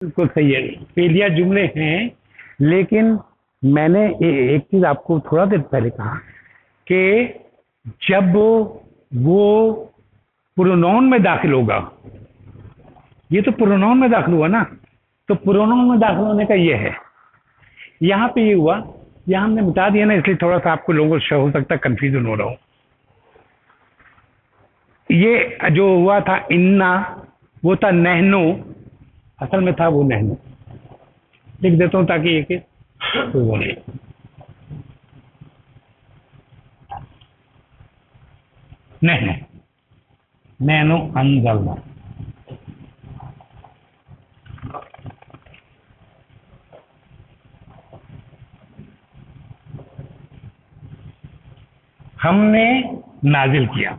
बिल्कुल सही है, फेलिया जुमले हैं। लेकिन मैंने एक चीज आपको थोड़ा देर पहले कहा कि जब वो प्रोनाउन में दाखिल होगा, ये तो प्रोनाउन में दाखिल हुआ ना, तो प्रोनाउन में दाखिल होने का ये है। यहाँ पे ये हुआ, यहाँ हमने मिटा दिया ना, इसलिए थोड़ा सा आपको लोगों को हो सकता है कंफ्यूजन हो रहा हो। ये जो हुआ था इन्ना, वो था नहनो, असल में था वो नहनो। लिख देता हूँ ताकि एक तो वो नहीं। नहनो, नैनो अंजलना। हमने नाजिल किया,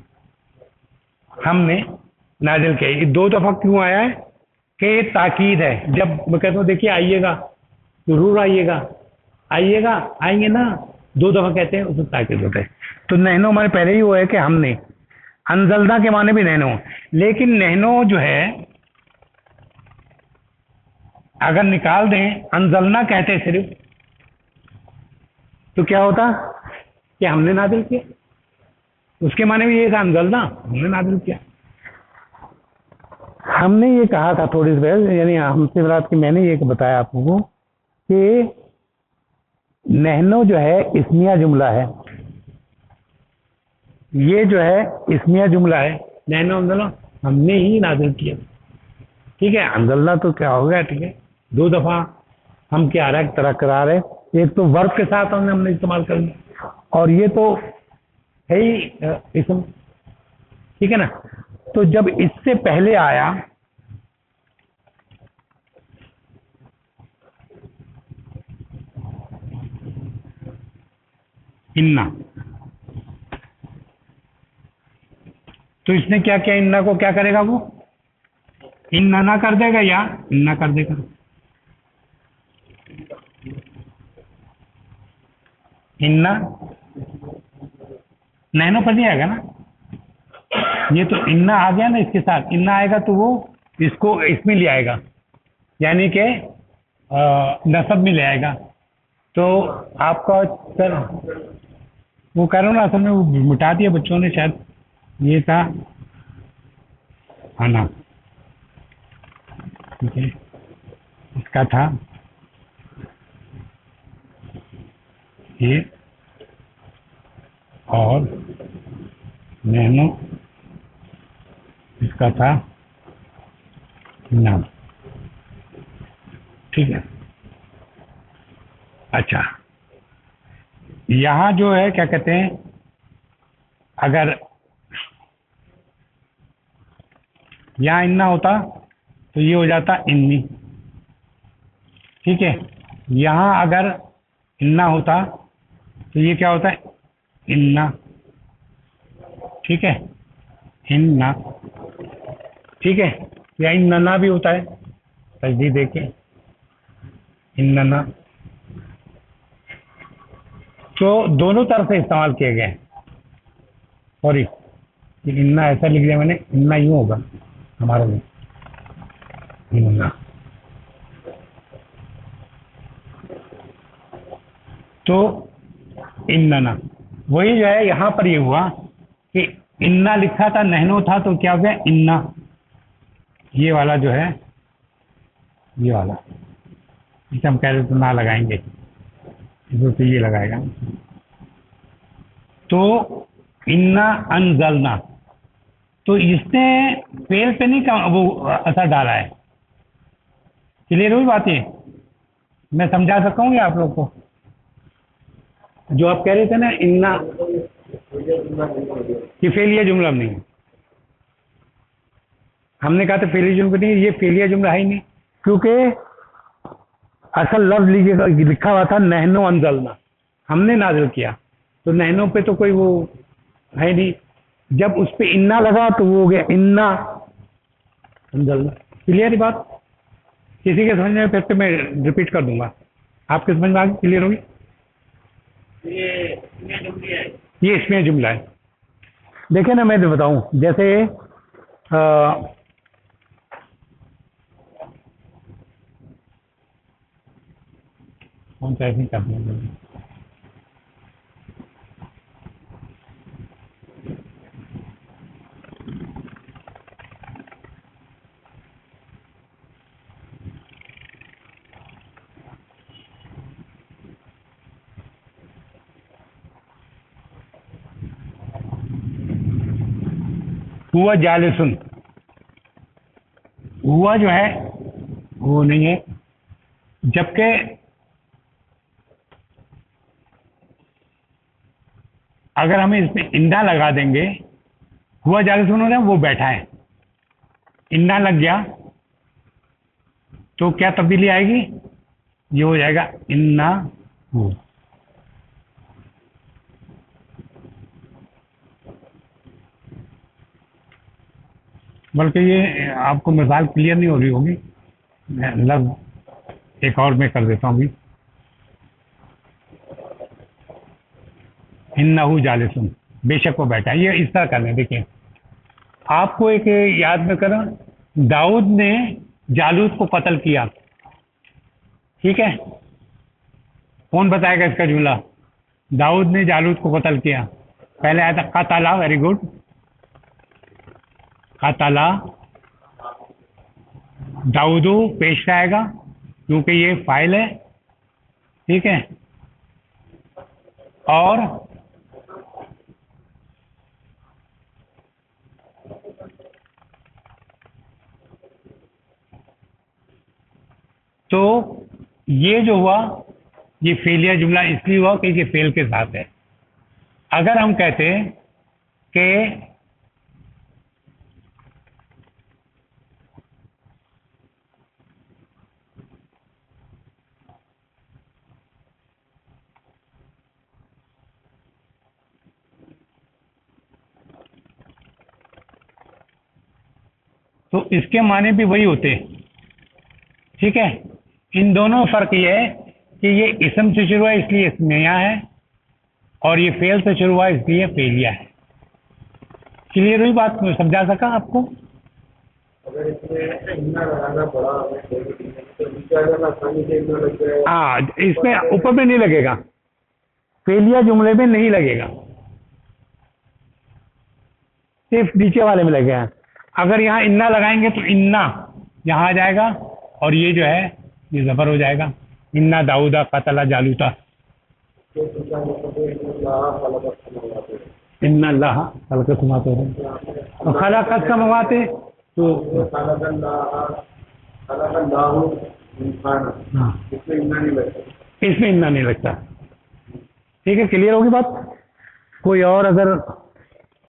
हमने नाजिल किया। ये दो दफा क्यों आया है कि ताकीद है। जब मैं कहता हूँ देखिए आइएगा, जरूर आइएगा, आइएगा, आएंगे ना, दो दफा कहते हैं उसमें ताकीद होता है। तो नहनो हमारे पहले ही हुआ है कि हमने, अंजलना के माने भी नहनो। लेकिन नहनो जो है अगर निकाल दें, अंजलना कहते हैं सिर्फ, तो क्या होता कि हमने नाजिल किया। उसके माने भी ये था, अंजलना हमने नाजिल किया। हमने ये कहा था थोड़ी देर पहले, यानी हमसे मुराद कि मैंने ये बताया आप लोगों को कि नहनो जो है इस्मिया जुमला है। ये जो है इस्मिया जुमला है, नहनो अंजलना हमने ही नाजिल किया। ठीक है, अंजलना तो क्या हो गया, ठीक है, दो दफा हम क्या आ रहा है तरह करा रहे, एक तो वर्ब के साथ हमने इस्तेमाल कर लिया, और ये तो है ही इसम। ठीक है ना। तो जब इससे पहले आया इन्ना, तो इसने क्या किया, इन्ना को क्या करेगा, वो इन्ना ना कर देगा या इन्ना कर देगा। इन्ना नैनो पर नहीं आएगा ना, ये तो इन्ना आ गया ना, इसके साथ इन्ना आएगा तो वो इसको इसमें ले आएगा, यानी कि नसब में ले आएगा। तो आपका सर वो कह रहा हूँ ना, असल में वो मिटा दिया बच्चों ने शायद। ये था आना, ठीक है, इसका था ये, और नैनो इसका था नाम। ठीक है। अच्छा, यहाँ जो है क्या कहते हैं, अगर यहाँ इन्ना होता तो ये हो जाता इन्नी। ठीक है, यहाँ अगर इन्ना होता तो ये क्या होता है, इन्ना। ठीक है, इन्ना। ठीक है, या इन्ना भी होता है, तजदीद देके इन्ना। तो दोनों तरफ से इस्तेमाल किए गए। सॉरी, इन्ना ऐसा लिख दिया मैंने, इन्ना यूं होगा हमारे में, इन्ना। तो इन्ना वही जो है यहाँ पर ये हुआ कि इन्ना लिखा था, नहनो था, तो क्या हो गया इन्ना। ये वाला जो है, ये वाला, इसे हम कह रहे तो ना लगाएंगे, तो ये लगाएगा। तो इन्ना अनजलना, तो इसने फेल पे नहीं वो असर डाला है। क्लियर हुई बात, ये मैं समझा सकता हूँ आप लोग को। जो आप कह रहे थे ना इन्ना, ये फेलिया जुमला नहीं है। हमने कहा था फेलिया जुमला नहीं, ये फेलिया जुमला है ही नहीं, क्योंकि असल लफ्ज लिखा हुआ था नहनो अंजलना, हमने नाजिल किया। तो नहनो पे तो कोई वो है नहीं, जब उस पे इन्ना लगा तो वो हो गया इन्ना अंजलना। क्लियर बात, किसी के समझ में, फिर से मैं रिपीट कर दूंगा, आपके समझ में आ गई, क्लियर होगी। ये इसमें जुमला है। देखिए ना, मैं तो बताऊं, जैसे कौन सा ऐसे कर देंगे। हुआ जालिसुन, हुआ जो है वो नहीं है, जबकि अगर हम इसमें इंदा लगा देंगे, हुआ जालिसुन हो रहा है, वो बैठा है, इंदा लग गया तो क्या तब्दीली आएगी, ये हो जाएगा इन्ना हु। बल्कि ये आपको मिसाल क्लियर नहीं हो रही होगी, लफ्ज एक और मैं कर देता हूँ अभी। इन्नहु जालिसुन, बेशक वो बैठा है, ये इस तरह करना है। देखिए आपको एक याद में करो, दाऊद ने जालूत को कत्ल किया, ठीक है, कौन बताएगा इसका जुमला। दाऊद ने जालूत को कत्ल किया, पहले आया था कतला, वेरी गुड, कतला, दाऊदू पेश आएगा क्योंकि ये फाइल है, ठीक है, और तो ये जो हुआ ये फेलियर जुमला इसलिए हुआ कि ये फेल के साथ है। अगर हम कहते कि तो इसके माने भी वही होते, ठीक है। इन दोनों फर्क ये है कि ये इसम से शुरू हुआ इसलिए इसमें है, और ये फेल से शुरू हुआ इसलिए फेलिया है। क्लियर हुई बात, समझा सका आपको। अगर इसमें इन्ना लगाना पड़ा तो नीचे आ जाना, आसानी से इन्ना लग जाएगा। हाँ, इसमें ऊपर में नहीं लगेगा, फेलिया जुमले में नहीं लगेगा, सिर्फ नीचे वाले में लगेगा। अगर यहाँ इन्ना लगाएंगे तो इन्ना यहाँ आ जाएगा, और ये जो है ये जबर हो जाएगा, इन्ना दाऊदा कतला जालूता। इन्ना अल्लाह खलक़ समाते और खलक़ समाते, तो इसमें इन्ना नहीं लगता। ठीक है, क्लियर होगी बात। कोई और अगर